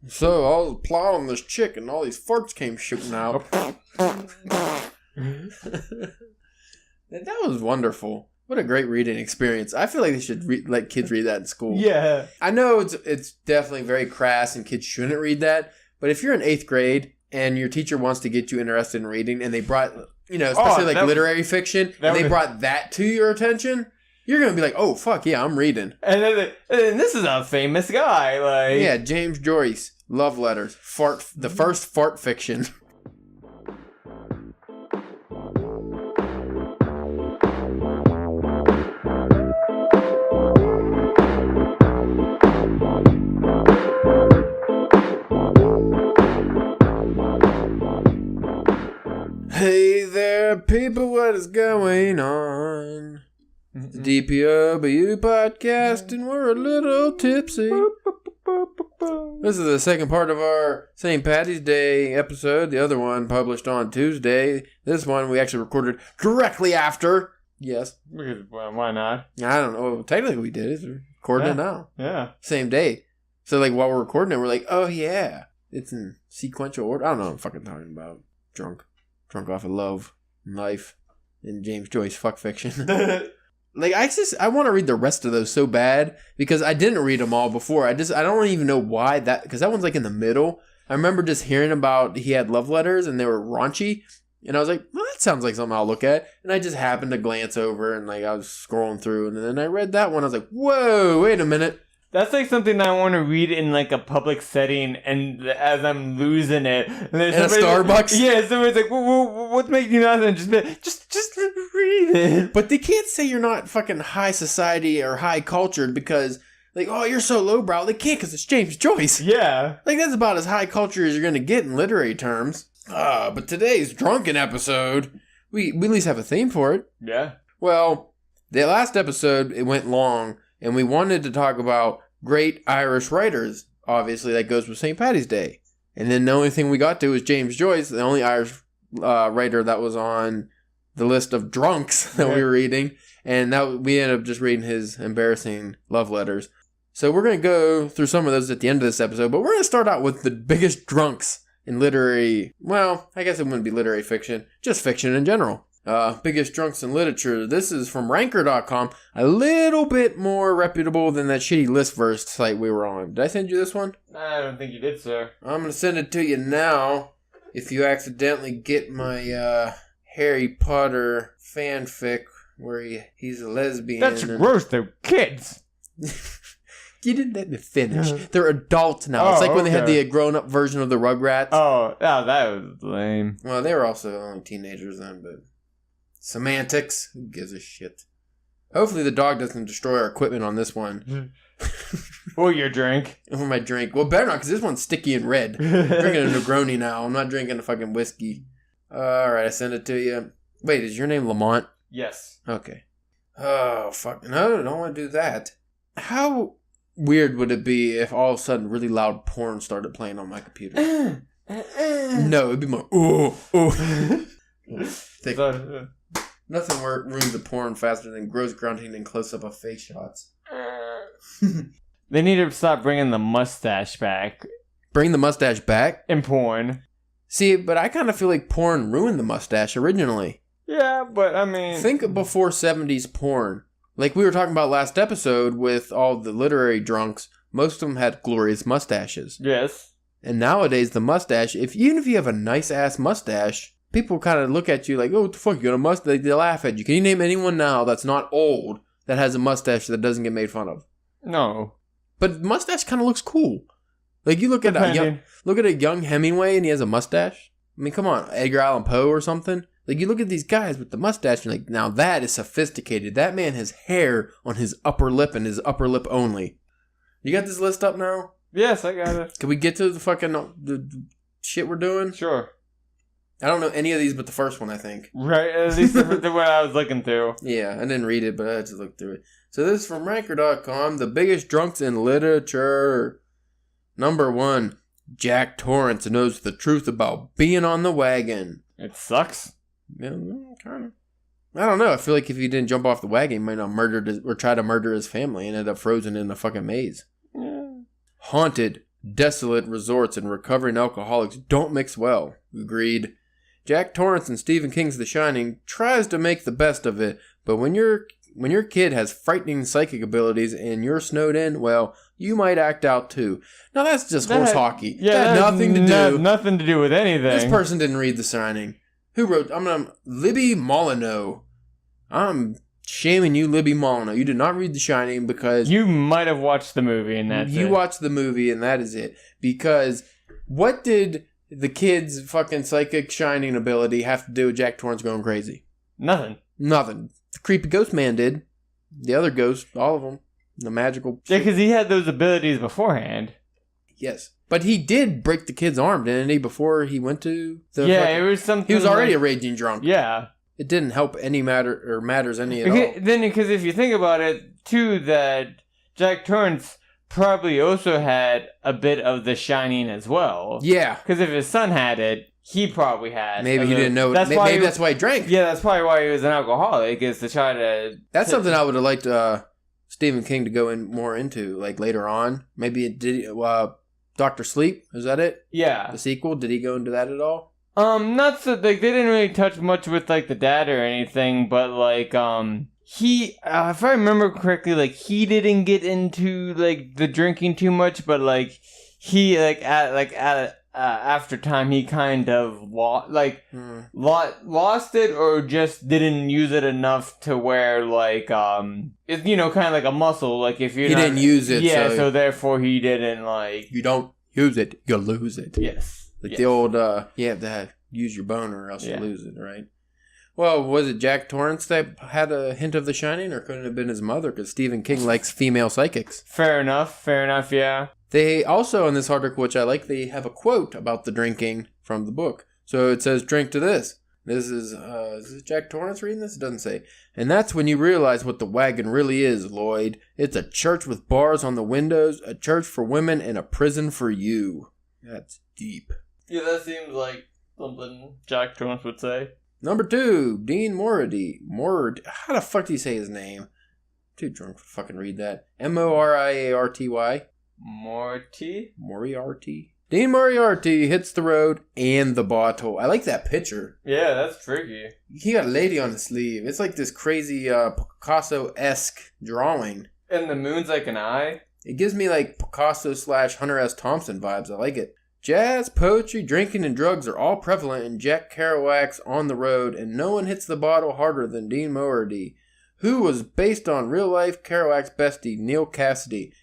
So I was plowing this chick and all these farts came shooting out. That was wonderful. What a great reading experience. I feel like they should let kids read that in school. Yeah. I know it's definitely very crass and kids shouldn't read that. But if you're in 8th grade and your teacher wants to get you interested in reading and they brought, especially literary fiction, and they brought that to your attention, you're going to be like, oh, fuck, yeah, I'm reading. And this is a famous guy. Yeah, James Joyce, Love Letters, the first fart fiction. Hey there, people, what is going on? It's the DPW podcast, and we're a little tipsy. This is the second part of our St. Paddy's Day episode. The other one published on Tuesday. This one we actually recorded directly after. Yes. Well, why not? I don't know. Technically we did. We're recording it now. Yeah. Same day. So while we're recording it, we're like, oh yeah. It's in sequential order. I don't know what I'm fucking talking about. Drunk off of love, life, and James Joyce fuck fiction. I want to read the rest of those so bad because I didn't read them all before. I don't even know why because that one's in the middle. I remember just hearing about he had love letters and they were raunchy, and I was like, well, that sounds like something I'll look at. And I just happened to glance over and I was scrolling through, and then I read that one. I was like, whoa, wait a minute. That's something I want to read in a public setting, and as I'm losing it, and there's in a Starbucks. Yeah, somebody's like, "What's making you not?" And just read it. But they can't say you're not fucking high society or high cultured because, oh, you're so lowbrow. They can't because it's James Joyce. Yeah, that's about as high culture as you're gonna get in literary terms. But today's Drunken episode, we at least have a theme for it. Yeah. Well, the last episode it went long. And we wanted to talk about great Irish writers. Obviously, that goes with St. Paddy's Day. And then the only thing we got to was James Joyce, the only Irish writer that was on the list of drunks that we were reading. And we ended up just reading his embarrassing love letters. So we're going to go through some of those at the end of this episode. But we're going to start out with the biggest drunks in literary... Well, I guess it wouldn't be literary fiction. Just fiction in general. Biggest drunks in literature. This is from ranker.com. A little bit more reputable than that shitty Listverse site we were on. Did I send you this one? I don't think you did, sir. I'm going to send it to you now. If you accidentally get my Harry Potter fanfic where he's a lesbian. That's gross. They're kids. You didn't let me finish. They're adults now. It's when they had the grown-up version of the Rugrats. Oh, that was lame. Well, they were also only teenagers then, but... Semantics. Who gives a shit? Hopefully the dog doesn't destroy our equipment on this one. Or your drink. Or my drink. Well, better not, because this one's sticky and red. I'm drinking a Negroni now. I'm not drinking a fucking whiskey. Alright, I sent it to you. Wait, is your name Lamont? Yes. Okay. Oh, fuck. No, I don't want to do that. How weird would it be if all of a sudden really loud porn started playing on my computer? No, it'd be more, Nothing ruins the porn faster than gross grunting and close-up of face shots. They need to stop bringing the mustache back. Bring the mustache back? In porn. See, but I kind of feel like porn ruined the mustache originally. Yeah, but I mean... Think of before 70s porn. Like we were talking about last episode with all the literary drunks, most of them had glorious mustaches. Yes. And nowadays, the mustache, even if you have a nice-ass mustache... People kind of look at you like, oh, what the fuck, you got a mustache? They laugh at you. Can you name anyone now that's not old that has a mustache that doesn't get made fun of? No. But mustache kind of looks cool. You look at a young Hemingway and he has a mustache. I mean, come on, Edgar Allan Poe or something. You look at these guys with the mustache and you're like, now that is sophisticated. That man has hair on his upper lip and his upper lip only. You got this list up now? Yes, I got it. Can we get to the fucking the shit we're doing? Sure. I don't know any of these but the first one, I think. Right, at least the one I was looking through. Yeah, I didn't read it, but I had to look through it. So this is from ranker.com, the biggest drunks in literature. Number 1, Jack Torrance knows the truth about being on the wagon. It sucks. Yeah, kind of. I don't know, I feel like if he didn't jump off the wagon, he might not try to murder his family and end up frozen in a fucking maze. Yeah. Haunted desolate resorts and recovering alcoholics don't mix well. Agreed. Jack Torrance in Stephen King's The Shining tries to make the best of it, but when your kid has frightening psychic abilities and you're snowed in, well, you might act out too. Now that's just horse hockey. Yeah, that had nothing to do with anything. This person didn't read The Shining. Who wrote? Libby Molyneux. I'm shaming you, Libby Molyneux. You did not read The Shining because you might have watched the movie and that's you watched the movie and that is it. Because what did the kid's fucking psychic shining ability have to do with Jack Torrance going crazy? Nothing. The creepy ghost man did. The other ghosts, all of them. The magical... Yeah, because he had those abilities beforehand. Yes. But he did break the kid's arm, didn't he, before he went to the... Yeah, it was something... He was already a raging drunk. Yeah. It didn't help matters any at all. Then, because if you think about it, too, that Jack Torrance probably also had a bit of the shining as well. Yeah. Because if his son had it, he probably had. Maybe he didn't know. That's why he drank. Yeah, that's probably why he was an alcoholic, is to try to... That's something I would have liked Stephen King to go in more into, like later on. Maybe it did... Dr. Sleep, is that it? Yeah. The sequel, did he go into that at all? Not so... Like, they didn't really touch much with, like, the dad or anything, but, like, he... if I remember correctly, like, he didn't get into, like, the drinking too much, but, like, he, after time, he kind of lost it, or just didn't use it enough to where, like, it's, kind of like a muscle. Like, if you didn't use it, so therefore he didn't, like... You don't use it, you lose it. Yes. Like the old, you have to use your boner or else you lose it, right? Well, was it Jack Torrance that had a hint of The Shining, or couldn't it have been his mother? Because Stephen King likes female psychics. Fair enough, yeah. They also, in this article, which I like, they have a quote about the drinking from the book. So it says, drink to this. This is this Jack Torrance reading this? It doesn't say. And that's when you realize what the wagon really is, Lloyd. It's a church with bars on the windows, a church for women, and a prison for you. That's deep. Yeah, that seems like something Jack Torrance would say. Number 2, Dean Moriarty. How the fuck do you say his name? Too drunk to fucking read that. Moriarty. Moriarty. Dean Moriarty hits the road and the bottle. I like that picture. Yeah, that's freaky. He got a lady on his sleeve. It's like this crazy Picasso-esque drawing. And the moon's like an eye? It gives me like Picasso / Hunter S. Thompson vibes. I like it. Jazz, poetry, drinking, and drugs are all prevalent in Jack Kerouac's On the Road, and no one hits the bottle harder than Dean Moriarty, who was based on real-life Kerouac's bestie, Neil Cassidy.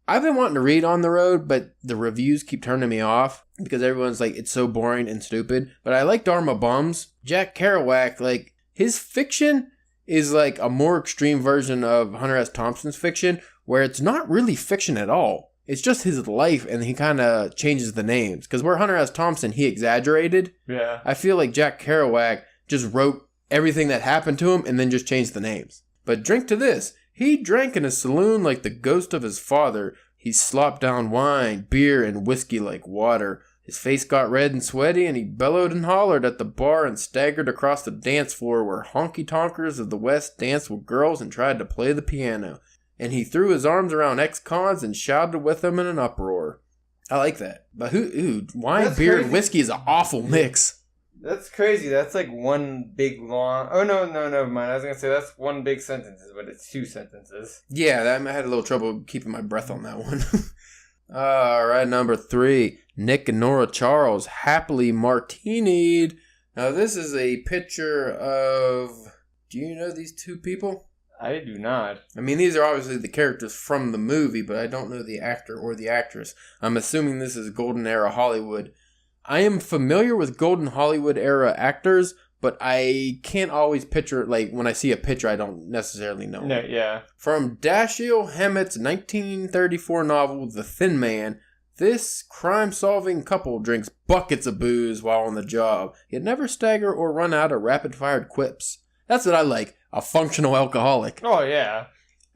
I've been wanting to read On the Road, but the reviews keep turning me off because everyone's like, it's so boring and stupid. But I like Dharma Bums. Jack Kerouac, like, his fiction is like a more extreme version of Hunter S. Thompson's fiction, where it's not really fiction at all. It's just his life, and he kind of changes the names. Because where Hunter S. Thompson, he exaggerated. Yeah. I feel like Jack Kerouac just wrote everything that happened to him and then just changed the names. But drink to this. He drank in a saloon like the ghost of his father. He slopped down wine, beer, and whiskey like water. His face got red and sweaty, and he bellowed and hollered at the bar and staggered across the dance floor where honky-tonkers of the West danced with girls and tried to play the piano. And he threw his arms around ex-cons and shouted with them in an uproar. I like that. But wine, that's beer, crazy. And whiskey is an awful mix. That's crazy. That's like one big long... Oh, no, never mind. I was going to say that's one big sentence, but it's 2 sentences. Yeah, I had a little trouble keeping my breath on that one. All right, number 3. Nick and Nora Charles happily martinied. Now, this is a picture of... Do you know these 2 people? I do not. I mean, these are obviously the characters from the movie, but I don't know the actor or the actress. I'm assuming this is Golden Era Hollywood. I am familiar with Golden Hollywood era actors, but I can't always picture, like, when I see a picture, I don't necessarily know. No, yeah. From Dashiell Hammett's 1934 novel, The Thin Man, this crime-solving couple drinks buckets of booze while on the job, yet never stagger or run out of rapid-fired quips. That's what I like. A functional alcoholic. Oh, yeah.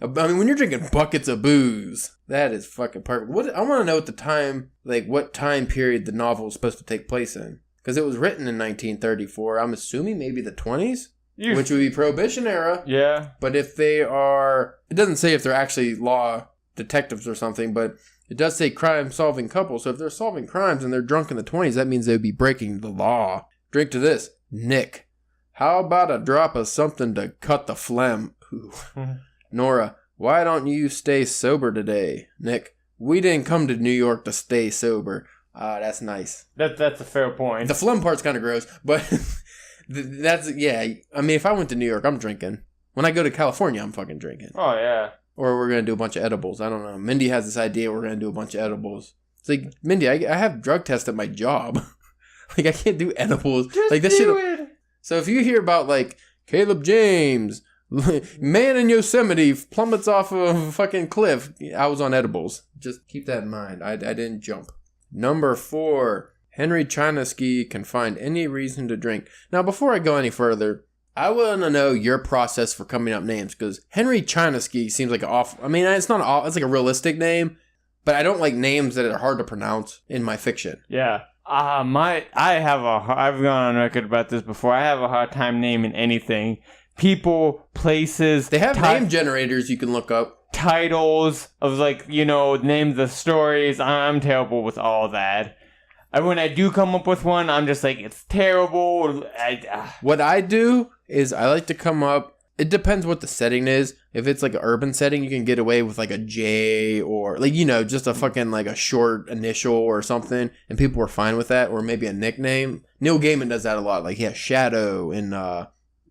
I mean, when you're drinking buckets of booze, that is fucking perfect. I want to know at the time, like, what time period the novel is supposed to take place in. Because it was written in 1934. I'm assuming maybe the 20s? Which would be Prohibition era. Yeah. But if they are... It doesn't say if they're actually law detectives or something, but It does say crime-solving couple, so if they're solving crimes and they're drunk in the 20s, that means they'd be breaking the law. Drink to this. Nick. How about a drop of something to cut the phlegm? Ooh. Nora. Why don't you stay sober today? Nick. We didn't come to New York to stay sober. That's nice. That's a fair point. The phlegm part's kind of gross, but that's, yeah. I mean, if I went to New York, I'm drinking. When I go to California, I'm fucking drinking. Oh, yeah. Or we're going to do a bunch of edibles. I don't know. Mindy has this idea we're going to do a bunch of edibles. It's like, Mindy, I have drug tests at my job. Like, I can't do edibles. Just like this do shit. it. So if you hear about, like, Caleb James, man in Yosemite plummets off of a fucking cliff, I was on edibles. Just keep that in mind. I didn't jump. Number 4. Henry Chinesky can find any reason to drink. Now, before I go any further, I want to know your process for coming up names, because Henry Chinesky seems like an awful... I mean, it's not an it's like a realistic name, but I don't like names that are hard to pronounce in my fiction. Yeah. I've gone on record about this before. I have a hard time naming anything. People, places... They have name generators you can look up. Titles of, like, you know, names of stories. I'm terrible with all that. When I do come up with one, I'm just like, it's terrible. What I do is I like to come up... It depends what the setting is. If it's like an urban setting, you can get away with like a J or like, you know, just a fucking like a short initial or something. And people are fine with that. Or maybe a nickname. Neil Gaiman does that a lot. Like he has Shadow in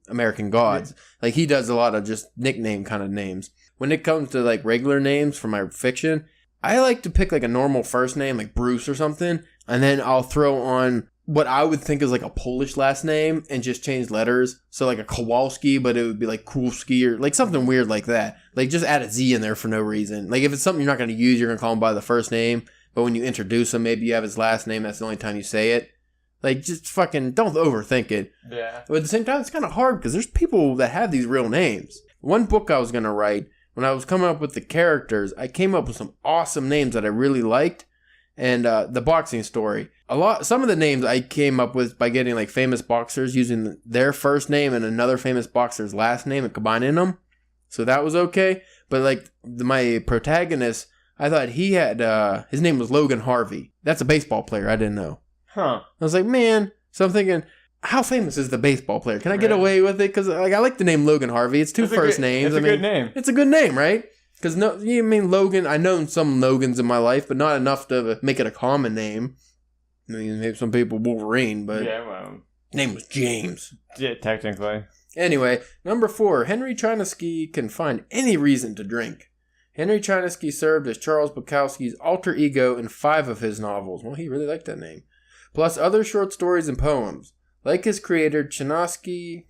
American Gods. Like he does a lot of just nickname kind of names. When it comes to like regular names for my fiction, I like to pick like a normal first name, like Bruce or something. And then I'll throw on what I would think is like a Polish last name and just change letters. So like a Kowalski, but it would be like Kulski or like something weird like that. Like just add a Z in there for no reason. Like if it's something you're not going to use, you're going to call him by the first name. But when you introduce him, maybe you have his last name. That's the only time you say it. Like just fucking don't overthink it. Yeah. But at the same time, it's kind of hard because there's people that have these real names. One book I was going to write, when I was coming up with the characters, I came up with some awesome names that I really liked. And the boxing story. Some of the names I came up with by getting like famous boxers using their first name and another famous boxer's last name and combining them. So that was okay. But like my protagonist, I thought he had, his name was Logan Harvey. That's a baseball player. I didn't know. Huh. I was like, man. So I'm thinking, how famous is the baseball player? Can I get away with it? Because like, I like the name Logan Harvey. It's two first names. It's a good name. It's a good name, right? Because Logan, I know some Logans in my life, but not enough to make it a common name. I mean, maybe some people Wolverine, but yeah, well, name was James. Yeah, technically. Anyway, number 4, Henry Chinesky can find any reason to drink. Henry Chinesky served as Charles Bukowski's alter ego in 5 of his novels. Well, he really liked that name. Plus other short stories and poems. Like his creator, Chinesky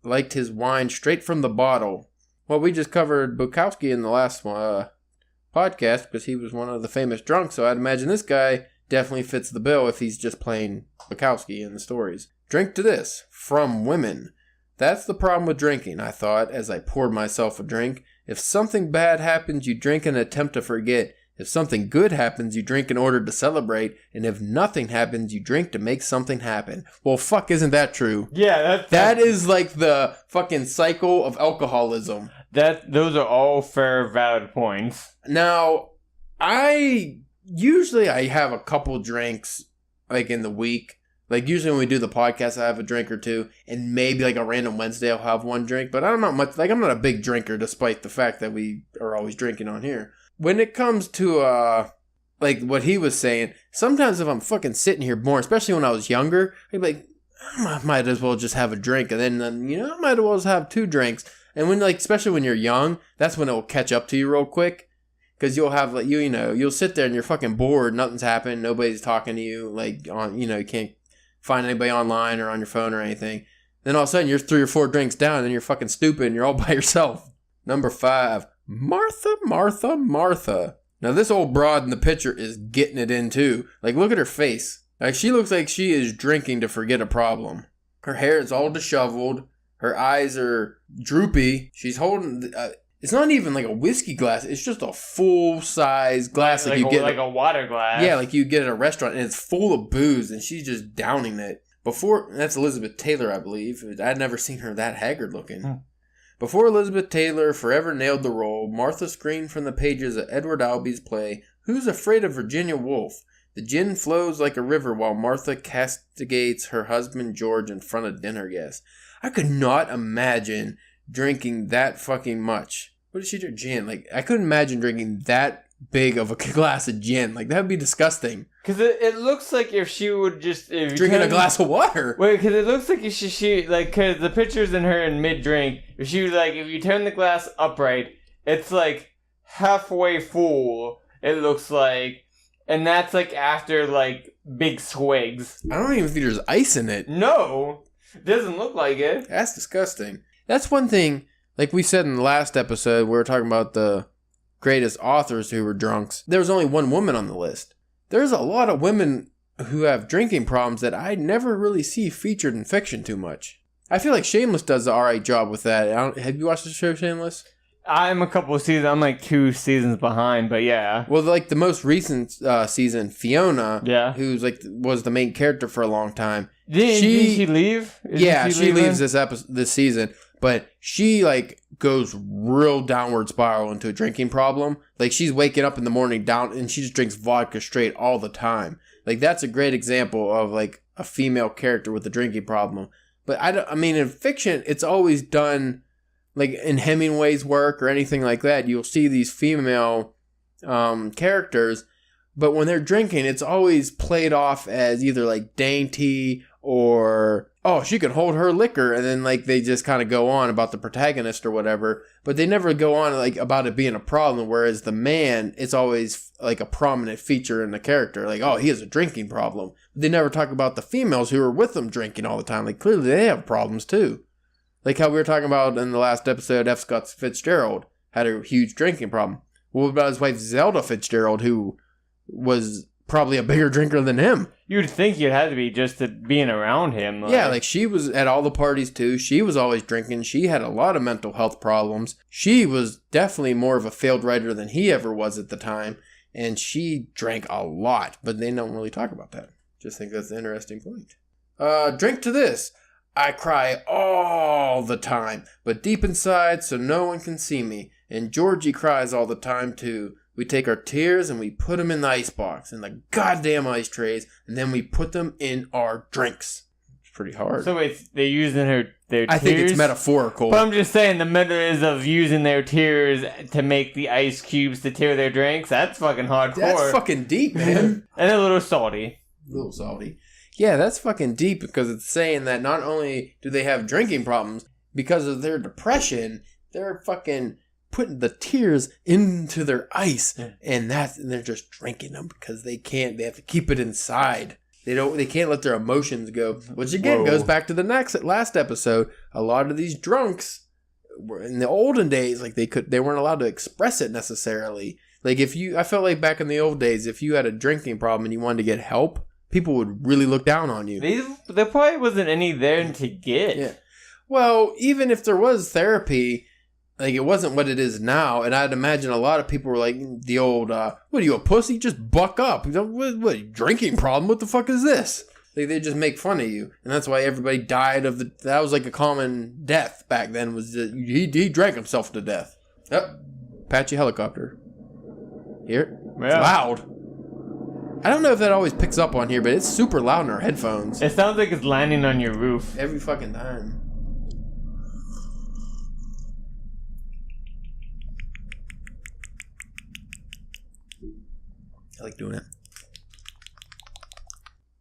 liked his wine straight from the bottle. Well, we just covered Bukowski in the last podcast because he was one of the famous drunks, so I'd imagine this guy definitely fits the bill if he's just playing Bukowski in the stories. Drink to this. From women. That's the problem with drinking, I thought, as I poured myself a drink. If something bad happens, you drink in an attempt to forget. If something good happens, you drink in order to celebrate. And if nothing happens, you drink to make something happen. Well, fuck, isn't that true? Yeah, that is like the fucking cycle of alcoholism. Those are all fair, valid points. Now, I have a couple drinks like in the week. Like usually when we do the podcast, I have a drink or two, and maybe like a random Wednesday I'll have one drink. But I'm not much. Like I'm not a big drinker, despite the fact that we are always drinking on here. When it comes to like what he was saying, sometimes if I'm fucking sitting here bored, especially when I was younger, I'd be like, I might as well just have a drink, and then I might as well just have 2 drinks. And when especially when you're young, that's when it will catch up to you real quick. Because you'll have you'll sit there and you're fucking bored, nothing's happened, nobody's talking to you, you can't find anybody online or on your phone or anything. Then all of a sudden you're 3 or 4 drinks down and you're fucking stupid and you're all by yourself. Number 5, Martha. Now this old broad in the picture is getting it in too. Like look at her face. Like she looks like she is drinking to forget a problem. Her hair is all disheveled. Her eyes are droopy. She's holding... it's not even like a whiskey glass. It's just a full-size glass like you get... Like a water glass. Yeah, like you get at a restaurant, and it's full of booze, and she's just downing it. That's Elizabeth Taylor, I believe. I'd never seen her that haggard looking. Before Elizabeth Taylor forever nailed the role, Martha screamed from the pages of Edward Albee's play, Who's afraid of Virginia Woolf? The gin flows like a river while Martha castigates her husband George in front of dinner guests. I could not imagine drinking that fucking much. What did she drink? Gin. Like, I couldn't imagine drinking that big of a glass of gin. Like, that would be disgusting. Because it looks like if she would just... Drinking a glass of water. Wait, because it looks like if she like, because the picture's in her in mid-drink. If she was like, if you turn the glass upright, it's like halfway full, it looks like. And that's like after like big swigs. I don't even think there's ice in it. No, it doesn't look like it. That's disgusting. That's one thing, like we said in the last episode, we were talking about the greatest authors who were drunks. There was only one woman on the list. There's a lot of women who have drinking problems that I never really see featured in fiction too much. I feel like Shameless does an alright job with that. Have you watched the show Shameless? I'm a couple of seasons. I'm like 2 seasons behind, but yeah. Well, like the most recent season, Fiona, yeah, who's like was the main character for a long time. Did she leave? She leaves this season, but she like goes real downward spiral into a drinking problem. Like she's waking up in the morning down, and she just drinks vodka straight all the time. Like that's a great example of like a female character with a drinking problem. But I mean, in fiction, it's always done. Like in Hemingway's work or anything like that, you'll see these female characters, but when they're drinking, it's always played off as either like dainty or, oh, she could hold her liquor, and then like they just kind of go on about the protagonist or whatever, but they never go on like about it being a problem, whereas the man, it's always like a prominent feature in the character, like, oh, he has a drinking problem. But they never talk about the females who are with him drinking all the time. Like clearly they have problems too. Like how we were talking about in the last episode, F. Scott Fitzgerald had a huge drinking problem. What about his wife Zelda Fitzgerald, who was probably a bigger drinker than him? You'd think you'd have to be just to being around him. Yeah, like she was at all the parties too. She was always drinking. She had a lot of mental health problems. She was definitely more of a failed writer than he ever was at the time. And she drank a lot, but they don't really talk about that. Just think that's an interesting point. Drink to this. I cry all the time, but deep inside so no one can see me. And Georgie cries all the time too. We take our tears and we put them in the icebox, in the goddamn ice trays, and then we put them in our drinks. It's pretty hard. So wait, they're using their tears? I think it's metaphorical. But I'm just saying the method is of using their tears to make the ice cubes to tear their drinks. That's fucking hardcore. That's fucking deep, man. And a little salty. A little salty. Yeah, that's fucking deep because it's saying that not only do they have drinking problems, because of their depression, they're fucking putting the tears into their ice, and they're just drinking them because they have to keep it inside. They can't let their emotions go, which again goes back to the last episode. A lot of these drunks were in the olden days, like they weren't allowed to express it necessarily. Like I felt like back in the old days, if you had a drinking problem and you wanted to get help, people would really look down on you. There probably wasn't any there to get. Yeah. Well, even if there was therapy, like it wasn't what it is now. And I'd imagine a lot of people were like the old, what are you, a pussy? Just buck up. What drinking problem? What the fuck is this? Like they just make fun of you. And that's why everybody died that was like a common death back then, was that he drank himself to death. Yep. Apache helicopter. Hear it? Yeah. It's loud. I don't know if that always picks up on here, but it's super loud in our headphones. It sounds like it's landing on your roof. Every fucking time. I like doing it.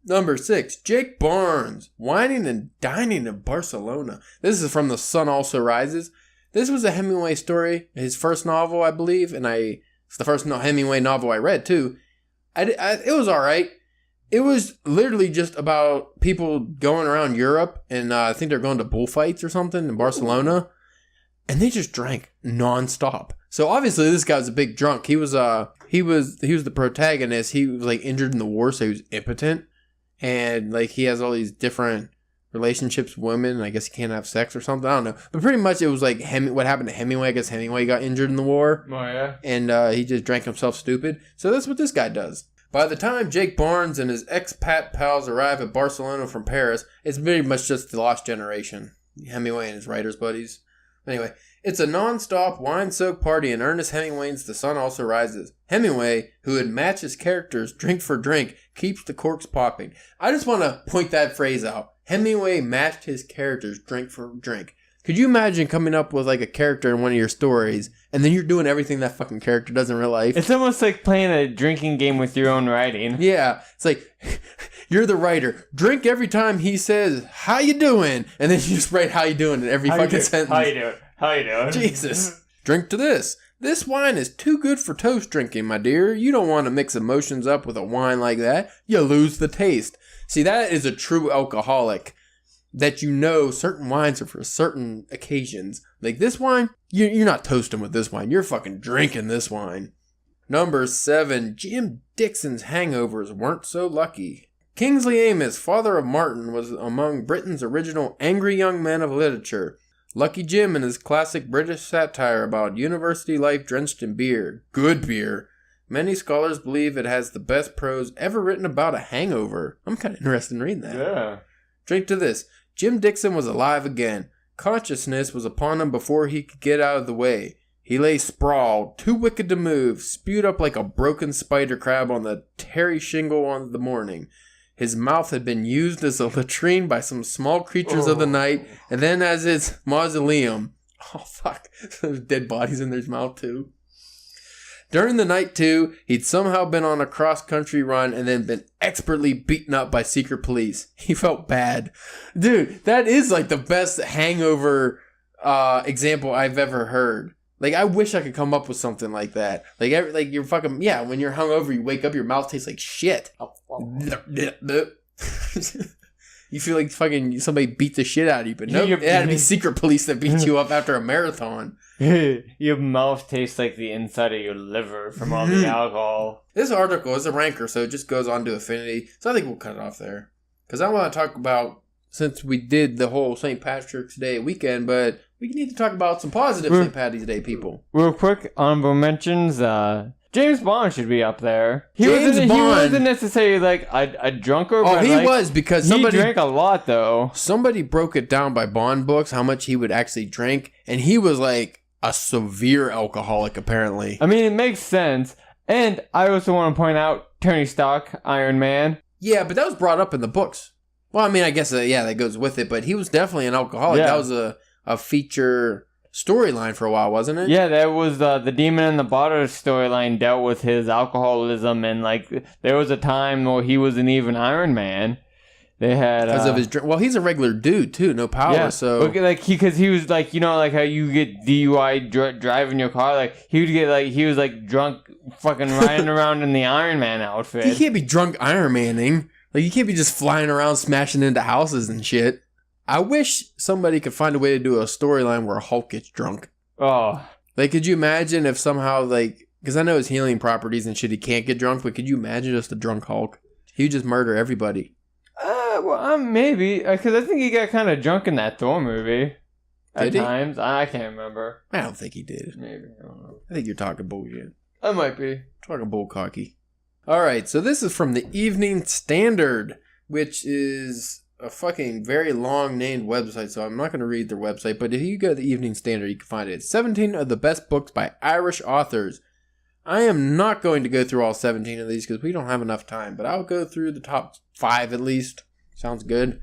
Number 6, Jake Barnes, Whining and Dining in Barcelona. This is from The Sun Also Rises. This was a Hemingway story, his first novel, I believe, and it's the first Hemingway novel I read, too. It was alright. It was literally just about people going around Europe, and I think they're going to bullfights or something in Barcelona, and they just drank nonstop. So obviously this guy was a big drunk. He was the protagonist. He was like injured in the war, so he was impotent, and like he has all these different relationships with women, and I guess he can't have sex or something. I don't know, but pretty much it was like what happened to Hemingway. I guess Hemingway got injured in the war. Oh yeah, and he just drank himself stupid. So that's what this guy does. By the time Jake Barnes and his expat pals arrive at Barcelona from Paris, it's very much just the lost generation. Hemingway and his writers' buddies. Anyway, it's a non-stop, wine-soaked party in Ernest Hemingway's The Sun Also Rises. Hemingway, who would match his characters drink for drink, keeps the corks popping. I just want to point that phrase out. Hemingway matched his characters drink for drink. Could you imagine coming up with like a character in one of your stories, and then you're doing everything that fucking character does in real life? It's almost like playing a drinking game with your own writing. Yeah, it's like, you're the writer. Drink every time he says, "How you doing?" And then you just write "How you doing?" in every fucking sentence. How you doing? How you doing? Jesus. Drink to this. This wine is too good for toast drinking, my dear. You don't want to mix emotions up with a wine like that. You lose the taste. See, that is a true alcoholic. That you know certain wines are for certain occasions. Like this wine, you're not toasting with this wine. You're fucking drinking this wine. Number 7. Jim Dixon's hangovers weren't so lucky. Kingsley Amis, father of Martin, was among Britain's original angry young men of literature. Lucky Jim in his classic British satire about university life drenched in beer. Good beer. Many scholars believe it has the best prose ever written about a hangover. I'm kind of interested in reading that. Yeah. Drink to this. Jim Dixon was alive again. Consciousness was upon him before he could get out of the way. He lay sprawled, too wicked to move, spewed up like a broken spider crab on the tarry shingle on the morning. His mouth had been used as a latrine by some small creatures of the night, and then as its mausoleum. Oh, fuck. There's dead bodies in his mouth, too. During the night, too, he'd somehow been on a cross-country run and then been expertly beaten up by secret police. He felt bad. Dude, that is like the best hangover example I've ever heard. Like, I wish I could come up with something like that. Like you're fucking, yeah, when you're hungover, you wake up, your mouth tastes like shit. You feel like fucking somebody beat the shit out of you, but no, it had to be secret police that beat you up after a marathon. Your mouth tastes like the inside of your liver from all the alcohol. This article is a ranker, so it just goes on to affinity. So I think we'll cut it off there. Because I want to talk about, since we did the whole St. Patrick's Day weekend, but we need to talk about some positive St. Patty's Day people. Real quick, honorable mentions, James Bond should be up there. He wasn't necessarily like a drunker. Oh, but he like, was, because he drank a lot though. Somebody broke it down by Bond books how much he would actually drink, and he was like a severe alcoholic apparently. I mean, it makes sense. And I also want to point out Tony Stark, Iron Man. Yeah, but that was brought up in the books. Well, I mean, I guess yeah, that goes with it. But he was definitely an alcoholic. Yeah. That was a feature storyline for a while, wasn't it? Yeah, that was the Demon in the Bottle storyline dealt with his alcoholism, and like there was a time where he wasn't even Iron Man. They had because of his drink. Well, he's a regular dude too, no power. Yeah, so like because he was like, you know, like how you get DUI driving your car, like he would get like he was like drunk, fucking riding around in the Iron Man outfit. You can't be drunk Iron Manning. Like you can't be just flying around smashing into houses and shit. I wish somebody could find a way to do a storyline where Hulk gets drunk. Oh. Like, could you imagine if somehow, like, because I know his healing properties and shit, he can't get drunk, but could you imagine just a drunk Hulk? He would just murder everybody. Maybe, because I think he got kind of drunk in that Thor movie. Did he? Times. I can't remember. I don't think he did. Maybe, I don't know. I think you're talking bullshit. I might be. Talking bullcocky. Alright, so this is from the Evening Standard, which is a fucking very long named website, so I'm not going to read their website, but if you go to the Evening Standard, you can find it. It's 17 of the best books by Irish authors. I am not going to go through all 17 of these because we don't have enough time, but I'll go through the top 5 at least. Sounds good. I'm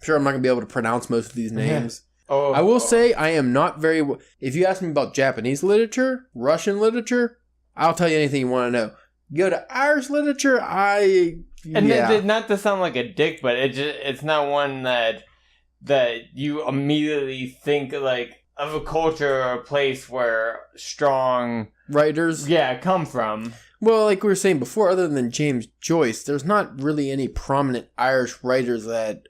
sure I'm not going to be able to pronounce most of these names. I will say I am not very... If you ask me about Japanese literature, Russian literature, I'll tell you anything you want to know. You go to Irish literature, not to sound like a dick, but it's not one that you immediately think like of a culture or a place where strong writers come from. Well, like we were saying before, other than James Joyce, there's not really any prominent Irish writers that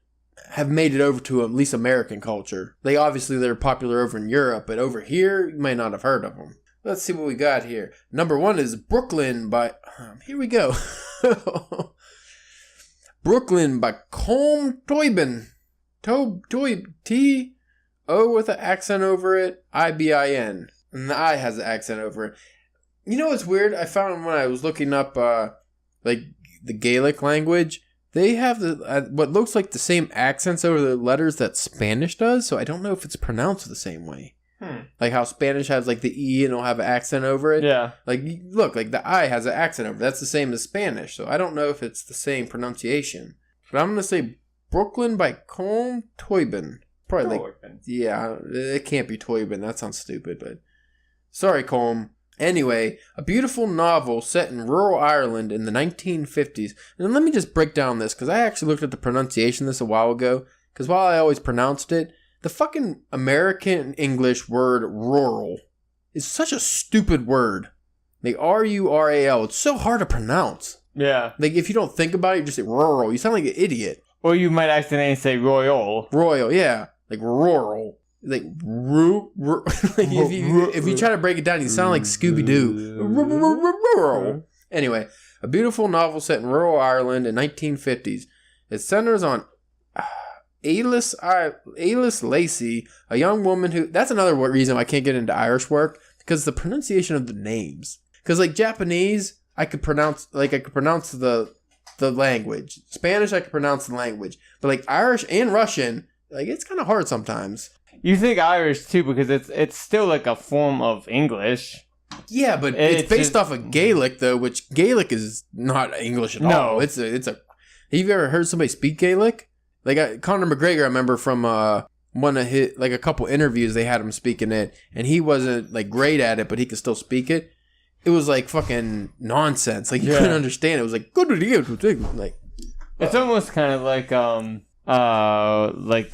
have made it over to at least American culture. They're popular over in Europe, but over here, you might not have heard of them. Let's see what we got here. Number 1 is Brooklyn by... here we go. Brooklyn by Colm Toibin. T-O with an accent over it. I-B-I-N. And the I has an accent over it. You know what's weird? I found when I was looking up like the Gaelic language, they have what looks like the same accents over the letters that Spanish does, so I don't know if it's pronounced the same way. Like how Spanish has like the E and it'll have an accent over it. Yeah. Like, look, like the I has an accent over it. That's the same as Spanish. So I don't know if it's the same pronunciation. But I'm going to say Brooklyn by Colm Toibin. Probably yeah, it can't be Toibin. That sounds stupid, but sorry, Colm. Anyway, a beautiful novel set in rural Ireland in the 1950s. And let me just break down this, because I actually looked at the pronunciation of this a while ago. Because while I always pronounced it, the fucking American English word rural is such a stupid word. Like R-U-R-A-L. It's so hard to pronounce. Yeah. Like if you don't think about it, you just say rural. You sound like an idiot. Or you might accidentally say royal. Royal, yeah. Like rural. Like like if you try to break it down, you sound like Scooby-Doo. Rural. Anyway, a beautiful novel set in rural Ireland in 1950s. It centers on Alice Lacey, a young woman who... That's another reason I can't get into Irish work, because the pronunciation of the names. Because like Japanese, I could pronounce the language. Spanish, I could pronounce the language. But like Irish and Russian, like it's kind of hard sometimes. You think Irish too, because it's still like a form of English. Yeah, but it's based off of Gaelic though, which Gaelic is not English at all. It's a. Have you ever heard somebody speak Gaelic? Like Conor McGregor, I remember from one of his, like a couple interviews, they had him speaking it, and he wasn't like great at it, but he could still speak it. It was like fucking nonsense. Like you couldn't understand it. It was like like it's almost kind of like the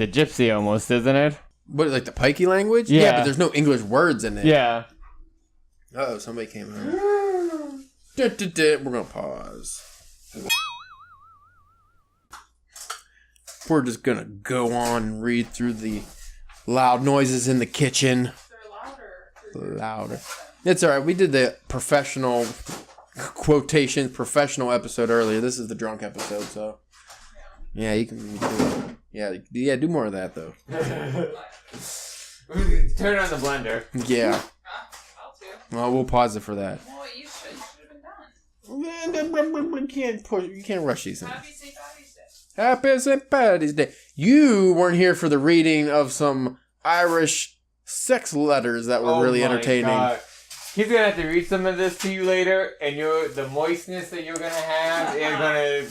Gypsy almost, isn't it? What, like the Pikey language? Yeah, but there's no English words in it. Yeah. Uh-oh, somebody came in. We're going to pause. We're just going to go on and read through the loud noises in the kitchen. They're louder. It's all right. We did the professional episode earlier. This is the drunk episode, so... Yeah, you can do it. Yeah, do more of that, though. Turn on the blender. Yeah. I'll too. Well, we'll pause it for that. Well, you should have been done. You can't rush these things. Happy St. Paddy's Day. Happy St. Paddy's Day. You weren't here for the reading of some Irish sex letters that were really entertaining. God. He's gonna have to read some of this to you later, and the moistness that you're gonna have is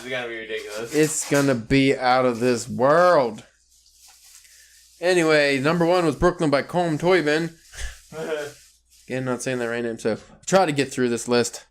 gonna be ridiculous. It's gonna be out of this world. Anyway, number 1 was Brooklyn by Colm Toibin. Again, not saying that right name, so I'll try to get through this list.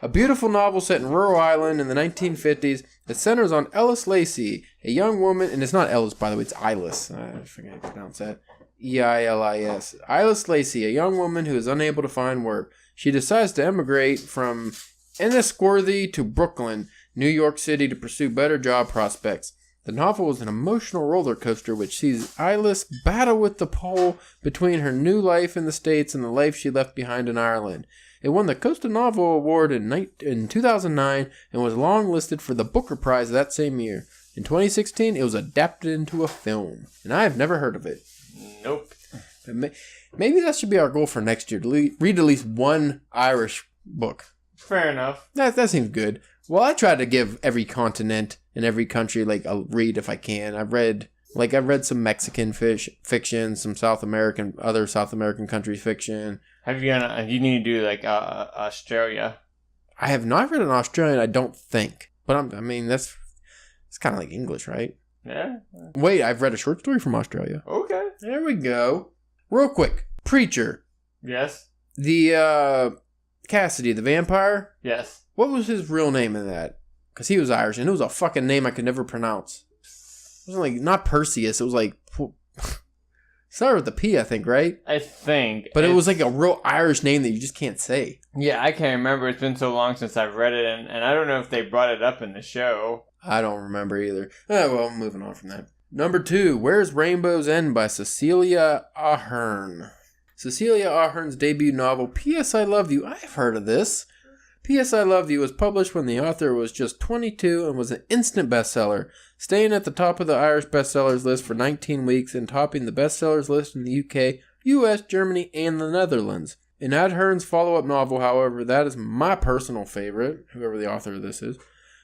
A beautiful novel set in rural Ireland in the 1950s. It centers on Alice Lacey, a young woman, and it's not Ellis, by the way, it's Eilis. I forget how to pronounce that. E-I-L-I-S. Alice Lacey, a young woman who is unable to find work. She decides to emigrate from Enniscorthy to Brooklyn, New York City, to pursue better job prospects. The novel is an emotional roller coaster which sees Alice battle with the pole between her new life in the States and the life she left behind in Ireland. It won the Costa Novel Award in 2009 and was longlisted for the Booker Prize that same year. In 2016, it was adapted into a film, and I have never heard of it. Nope. Maybe that should be our goal for next year, to read at least one Irish book. Fair enough. That seems good. Well, I try to give every continent and every country like a read if I can. I've read some Mexican fiction, some other South American countries fiction. You need to do like Australia. I have not read an Australian, I don't think. But it's kind of like English, right? Yeah. Wait, I've read a short story from Australia. Okay. There we go. Real quick. Preacher. Yes. The Cassidy, the vampire. Yes. What was his real name in that? Because he was Irish, and it was a fucking name I could never pronounce. It wasn't like, not Perseus, it was like... Started with the P, I think, right? I think. But it was like a real Irish name that you just can't say. Yeah, I can't remember. It's been so long since I've read it, and I don't know if they brought it up in the show. I don't remember either. Oh, well, moving on from that. Number 2, Where's Rainbow's End by Cecilia Ahern. Cecilia Ahern's debut novel, P.S. I Love You. I've heard of this. P.S. I Love You was published when the author was just 22 and was an instant bestseller, staying at the top of the Irish bestsellers list for 19 weeks and topping the bestsellers list in the UK, US, Germany, and the Netherlands. In Ahern's follow-up novel, however, that is my personal favorite, whoever the author of this is,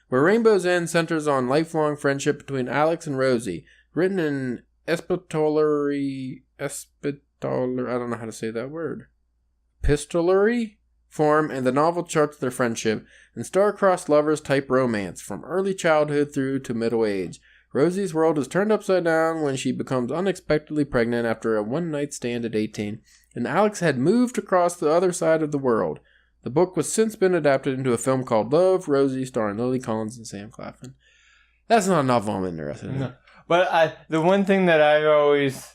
Where Rainbow's End centers on lifelong friendship between Alex and Rosie, written in epistolary I don't know how to say that word. Epistolary form, and the novel charts their friendship and star-crossed lovers type romance from early childhood through to middle age. Rosie's world is turned upside down when she becomes unexpectedly pregnant after a one-night stand at 18, and Alex had moved across the other side of the world. The book was since been adapted into a film called Love, Rosie, starring Lily Collins and Sam Claflin. That's not a novel I'm interested in. No. But the one thing that I always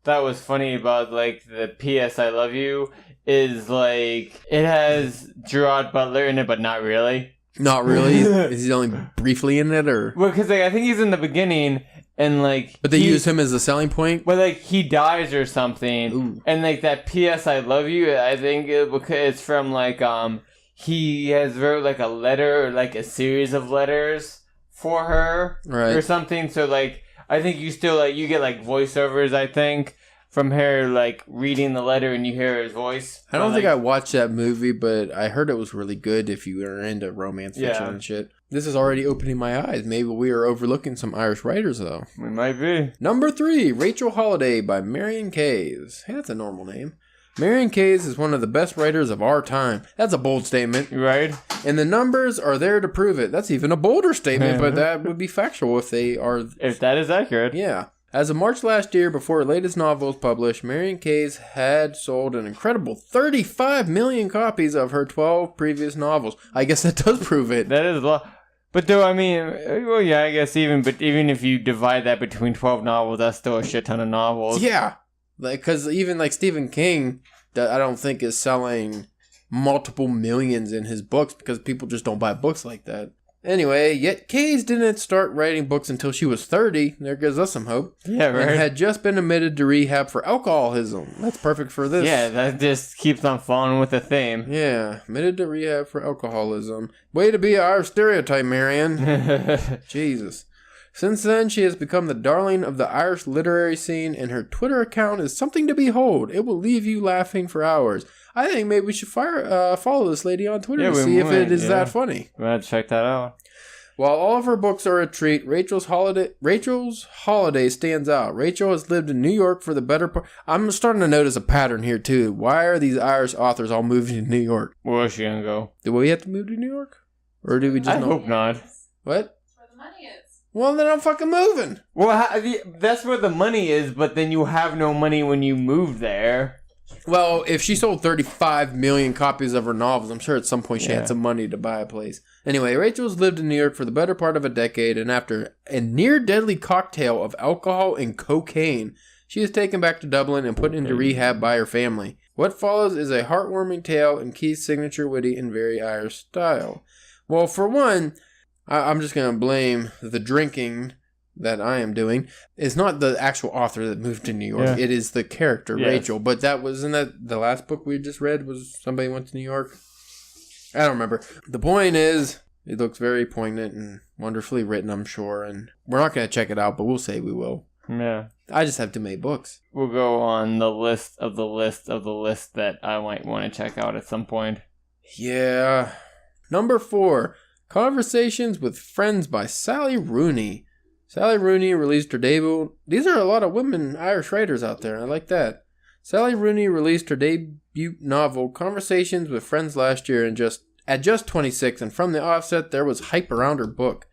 thought was funny about, like, the P.S. I Love You is, like, it has Gerard Butler in it, but not really. Not really? Is he only briefly in it, or? Well, because, like, I think he's in the beginning, and, like... But they use him as a selling point? But, like, he dies or something, Ooh. and, like, that P.S. I Love You, I think it's from, like, he has wrote, like, a letter, or, like, a series of letters for her, right, or something, so, like, I think you still, like, you get, like, voiceovers, I think, from her, like, reading the letter and you hear his voice. I don't think I watched that movie, but I heard it was really good if you are into romance fiction and shit. This is already opening my eyes. Maybe we are overlooking some Irish writers, though. We might be. Number 3, Rachel Holiday by Marion Kayes. Hey, that's a normal name. Marion Kayes is one of the best writers of our time. That's a bold statement. Right. And the numbers are there to prove it. That's even a bolder statement, but that would be factual if they are... If that is accurate. Yeah. As of March last year, before her latest novel was published, Marion Kayes had sold an incredible 35 million copies of her 12 previous novels. I guess that does prove it. That is a lot. But though, I mean, well, yeah, I guess even if you divide that between 12 novels, that's still a shit ton of novels. Yeah. Because even like Stephen King, I don't think is selling multiple millions in his books because people just don't buy books like that. Anyway, yet Kayes didn't start writing books until she was 30. There gives us some hope. Yeah, right. And had just been admitted to rehab for alcoholism. That's perfect for this. Yeah, that just keeps on following with the theme. Yeah, admitted to rehab for alcoholism. Way to be our stereotype, Marion. Jesus. Since then, she has become the darling of the Irish literary scene, and her Twitter account is something to behold. It will leave you laughing for hours. I think maybe we should follow this lady on Twitter to see if it is that funny. We'll have to check that out. While all of her books are a treat, Rachel's Holiday stands out. Rachel has lived in New York for the better part. I'm starting to notice a pattern here, too. Why are these Irish authors all moving to New York? Where is she going to go? Do we have to move to New York? Or do we just I hope not. What? That's where the money is. Well, then I'm fucking moving. Well, that's where the money is, but then you have no money when you move there. Well, if she sold 35 million copies of her novels, I'm sure at some point she had some money to buy a place. Anyway, Rachel's lived in New York for the better part of a decade, and after a near-deadly cocktail of alcohol and cocaine, she is taken back to Dublin and put into rehab by her family. What follows is a heartwarming tale in Keith's signature witty and very Irish style. Well, for one, I'm just going to blame the drinking that I am doing. It's not the actual author that moved to New York. Yeah. It is the character, Rachel. But wasn't that the last book we just read was somebody went to New York? I don't remember. The point is, it looks very poignant and wonderfully written, I'm sure. And we're not going to check it out, but we'll say we will. Yeah. I just have too many books. We'll go on the list of the list of the list that I might want to check out at some point. Yeah. Number 4, Conversations with Friends by Sally Rooney. Sally Rooney released her debut. These are a lot of women Irish writers out there. I like that. Sally Rooney released her debut novel, Conversations with Friends, last year at just 26, and from the offset, there was hype around her book.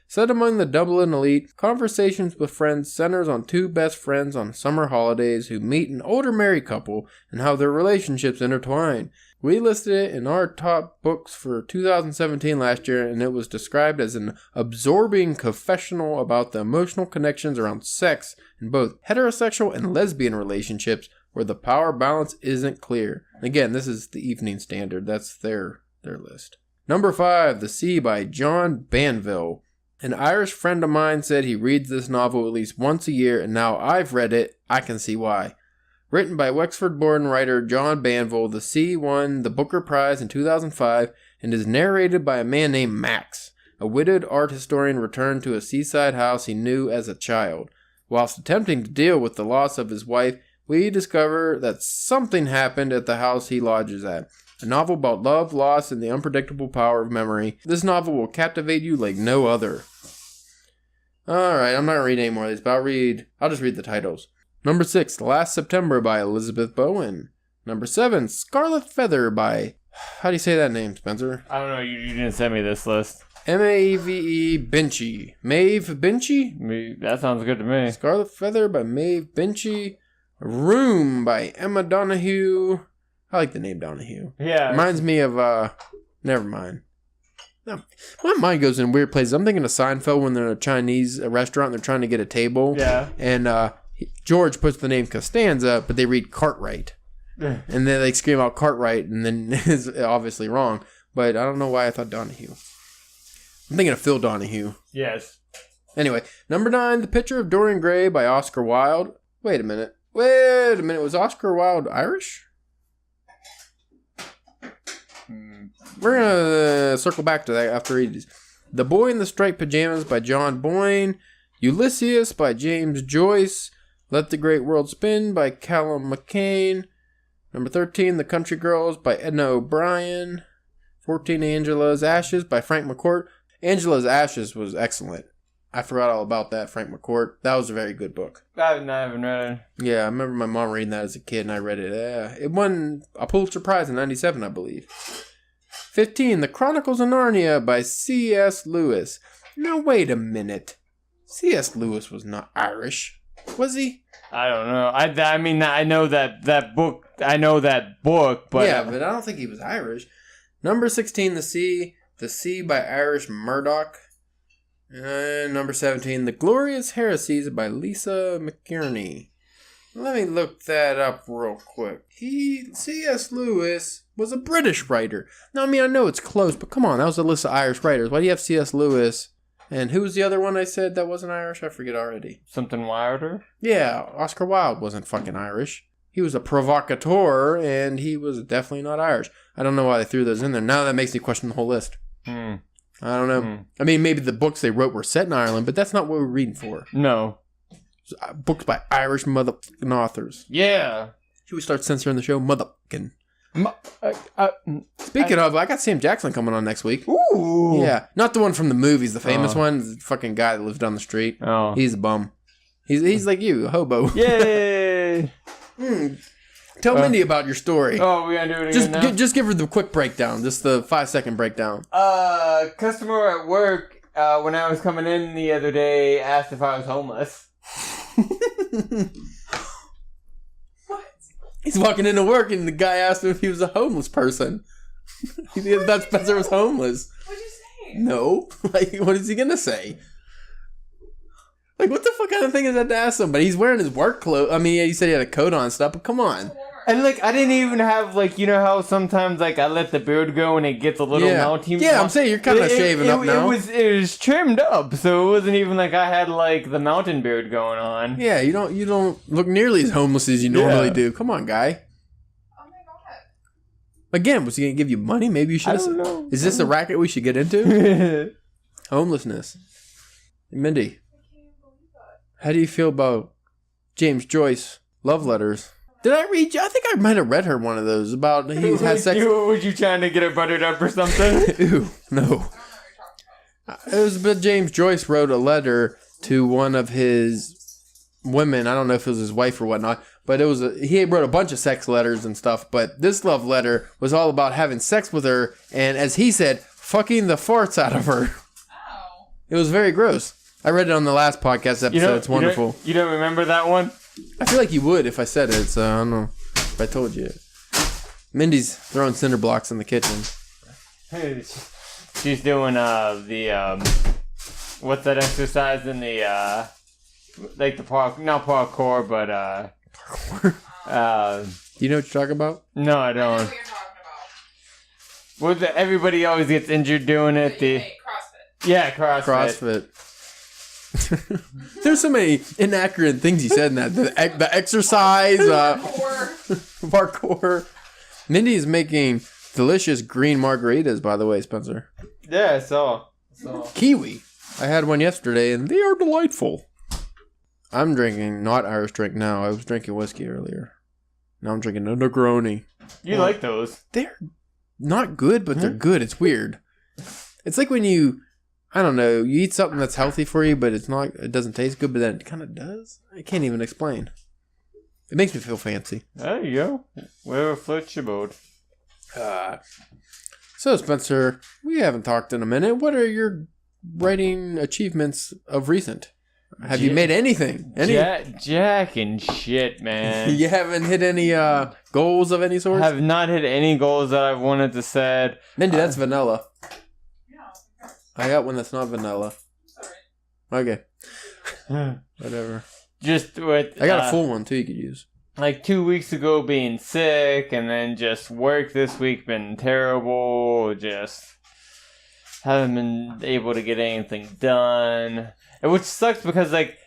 Set among the Dublin elite, Conversations with Friends centers on two best friends on summer holidays who meet an older married couple and how their relationships intertwine. We listed it in our top books for 2017 last year, and it was described as an absorbing confessional about the emotional connections around sex in both heterosexual and lesbian relationships where the power balance isn't clear. Again, this is the Evening Standard. That's their list. Number 5, The Sea by John Banville. An Irish friend of mine said he reads this novel at least once a year, and now I've read it, I can see why. Written by Wexford-born writer John Banville, The Sea won the Booker Prize in 2005 and is narrated by a man named Max, a widowed art historian returned to a seaside house he knew as a child. Whilst attempting to deal with the loss of his wife, we discover that something happened at the house he lodges at. A novel about love, loss, and the unpredictable power of memory. This novel will captivate you like no other. Alright, I'm not going to read any more of these, but I'll just read the titles. Number 6, The Last September by Elizabeth Bowen. Number 7, Scarlet Feather by... How do you say that name, Spencer? I don't know. You didn't send me this list. Maeve Binchy. Maeve Binchy? That sounds good to me. Scarlet Feather by Maeve Binchy. Room by Emma Donahue. I like the name Donahue. Yeah. Reminds me of, never mind. No, my mind goes in weird places. I'm thinking of Seinfeld when they're in a Chinese restaurant and they're trying to get a table. Yeah. And George puts the name Costanza, but they read Cartwright. And then they scream out Cartwright, and then it's obviously wrong. But I don't know why I thought Donahue. I'm thinking of Phil Donahue. Yes. Anyway, number 9, The Picture of Dorian Gray by Oscar Wilde. Wait a minute. Was Oscar Wilde Irish? We're going to circle back to that after reading. The Boy in the Striped Pajamas by John Boyne. Ulysses by James Joyce. Let the Great World Spin by Callum McCain. Number 13, The Country Girls by Edna O'Brien. 14, Angela's Ashes by Frank McCourt. Angela's Ashes was excellent. I forgot all about that, Frank McCourt. That was a very good book. I haven't read it. Yeah, I remember my mom reading that as a kid, and I read it. It won a Pulitzer Prize in 97, I believe. 15, The Chronicles of Narnia by C.S. Lewis. Now, wait a minute. C.S. Lewis was not Irish, was he? I don't know. I mean, I know that book. I know that book, but... Yeah, but I don't think he was Irish. Number 16, The Sea by Irish Murdoch. And number 17, The Glorious Heresies by Lisa McInerney. Let me look that up real quick. C.S. Lewis was a British writer. Now, I mean, I know it's close, but come on, that was a list of Irish writers. Why do you have C.S. Lewis? And who was the other one I said that wasn't Irish? I forget already. Something wilder? Yeah, Oscar Wilde wasn't fucking Irish. He was a provocateur, and he was definitely not Irish. I don't know why they threw those in there. Now that makes me question the whole list. I don't know. I mean, maybe the books they wrote were set in Ireland, but that's not what we're reading for. No. Books by Irish motherfucking authors. Yeah. Should we start censoring the show? Motherfucking. Speaking of, I got Sam Jackson coming on next week. Ooh. Yeah. Not the one from the movies, the famous one. The fucking guy that lives down the street. Oh. He's a bum. He's like you, a hobo. Yay. Tell Mindy about your story. Oh, we gonna do it again now? Just give her the quick breakdown. Just the 5-second breakdown. Customer at work, when I was coming in the other day, asked if I was homeless. What? He's walking into work and the guy asked him if he was a homeless person. He thought Spencer was homeless. What'd you say? No. Like, what is he gonna say? Like, what the fuck kind of thing is that to ask somebody? He's wearing his work clothes. I mean, yeah, you said he had a coat on and stuff, but come on. And, like, I didn't even have, like, you know how sometimes, like, I let the beard go and it gets a little mounty? Yeah, I'm saying you're kind of shaving up now. It was trimmed up, so it wasn't even like I had, like, the mountain beard going on. Yeah, you don't look nearly as homeless as you normally do. Come on, guy. Oh my god. Again, was he going to give you money? Maybe you should. I don't know. Is this a racket we should get into? Homelessness. Mindy, how do you feel about James Joyce love letters? Did I read you? I think I might have read her one of those about he had sex. Was you trying to get her buttered up or something? Ew, no. It was but James Joyce wrote a letter to one of his women. I don't know if it was his wife or whatnot, but he wrote a bunch of sex letters and stuff. But this love letter was all about having sex with her, and as he said, fucking the farts out of her. Oh. It was very gross. I read it on the last podcast episode. It's wonderful. You don't remember that one? I feel like you would if I said it, so I don't know if I told you. Mindy's throwing cinder blocks in the kitchen. She's doing what's that exercise in the like the not parkour, but Do you know what you're talking about? No, I I know don't. what you're talking about. Everybody always gets injured doing it. CrossFit. Yeah, CrossFit. There's so many inaccurate things you said in that. The exercise, parkour. Mindy is making delicious green margaritas, by the way, Spencer. Yeah, I saw. Kiwi. I had one yesterday, and they are delightful. I'm drinking not Irish drink now. I was drinking whiskey earlier. Now I'm drinking a Negroni. You like those? They're not good, but they're good. It's weird. It's like when you... I don't know. You eat something that's healthy for you, but it doesn't taste good, but then it kind of does. I can't even explain. It makes me feel fancy. There you go. Whatever floats your boat. So, Spencer, we haven't talked in a minute. What are your writing achievements of recent? Have you made anything? Jack and shit, man. You haven't hit any goals of any sort? Have not hit any goals that I've wanted to set. Mindy, that's vanilla. Yeah. I got one that's not vanilla. Sorry. Okay. Whatever. Just with... I got a full one, too, you could use. Like 2 weeks ago being sick, and then just work this week been terrible. Just haven't been able to get anything done. And which sucks because, like,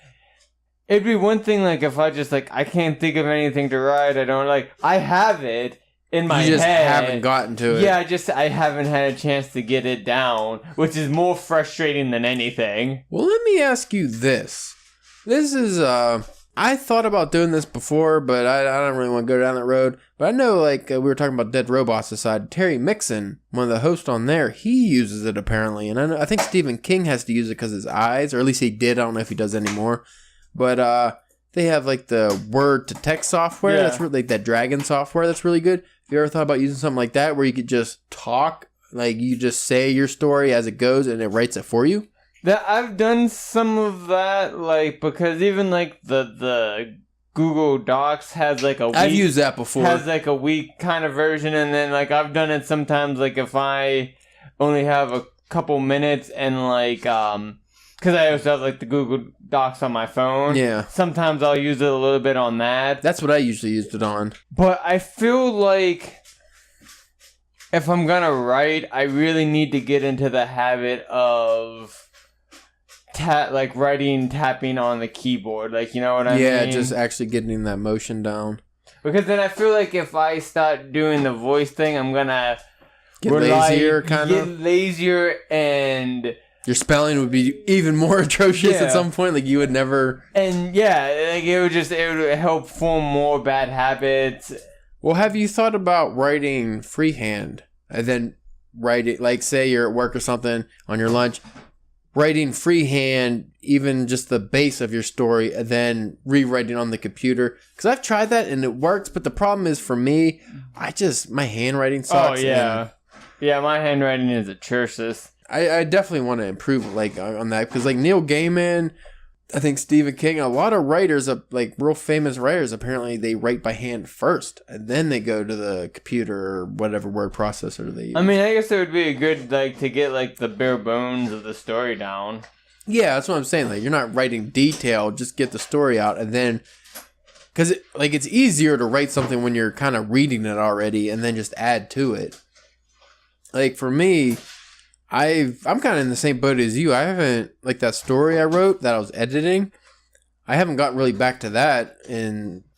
it'd be one thing, like, if I just, like, I can't think of anything to write. I have it in my head. You just haven't gotten to it. Yeah, I haven't had a chance to get it down, which is more frustrating than anything. Well, let me ask you this. This is, I thought about doing this before, but I don't really want to go down that road. But I know, like, we were talking about Dead Robots Aside. Terry Mixon, one of the hosts on there, he uses it apparently. And I think Stephen King has to use it because of his eyes, or at least he did. I don't know if he does anymore. But they have, like, the word-to-text software. Yeah. That's really, like, that Dragon software that's really good. Have you ever thought about using something like that where you could just talk, like, you just say your story as it goes and it writes it for you? That I've done some of that, like, because even like the Google Docs has like a week, I've used that before. Has like a week kind of version, and then like I've done it sometimes, like if I only have a couple minutes and like because I also have like the Google Docs on my phone. Yeah. Sometimes I'll use it a little bit on that. That's what I usually used it on. But I feel like if I'm gonna write, I really need to get into the habit of tapping on the keyboard, like, you know what I mean? Yeah, just actually getting that motion down. Because then I feel like if I start doing the voice thing, I'm gonna Get lazier, kind of. Get lazier, and your spelling would be even more atrocious at some point. Like you would never. And yeah, like it would help form more bad habits. Well, have you thought about writing freehand and then write it? Like, say you're at work or something on your lunch. Writing freehand, even just the base of your story, and then rewriting on the computer. Because I've tried that and it works, but the problem is for me, my handwriting sucks. Oh, yeah. Yeah, my handwriting is atrocious. I definitely want to improve like on that. Because like Neil Gaiman, I think Stephen King, a lot of writers, like real famous writers, apparently they write by hand first, and then they go to the computer or whatever word processor they use. I mean, I guess it would be a good, like, to get, like, the bare bones of the story down. Yeah, that's what I'm saying. Like, you're not writing detail, just get the story out, and then... Because, it's easier to write something when you're kind of reading it already, and then just add to it. Like, for me... I'm kind of in the same boat as you. I haven't, like that story I wrote that I was editing, I haven't gotten really back to that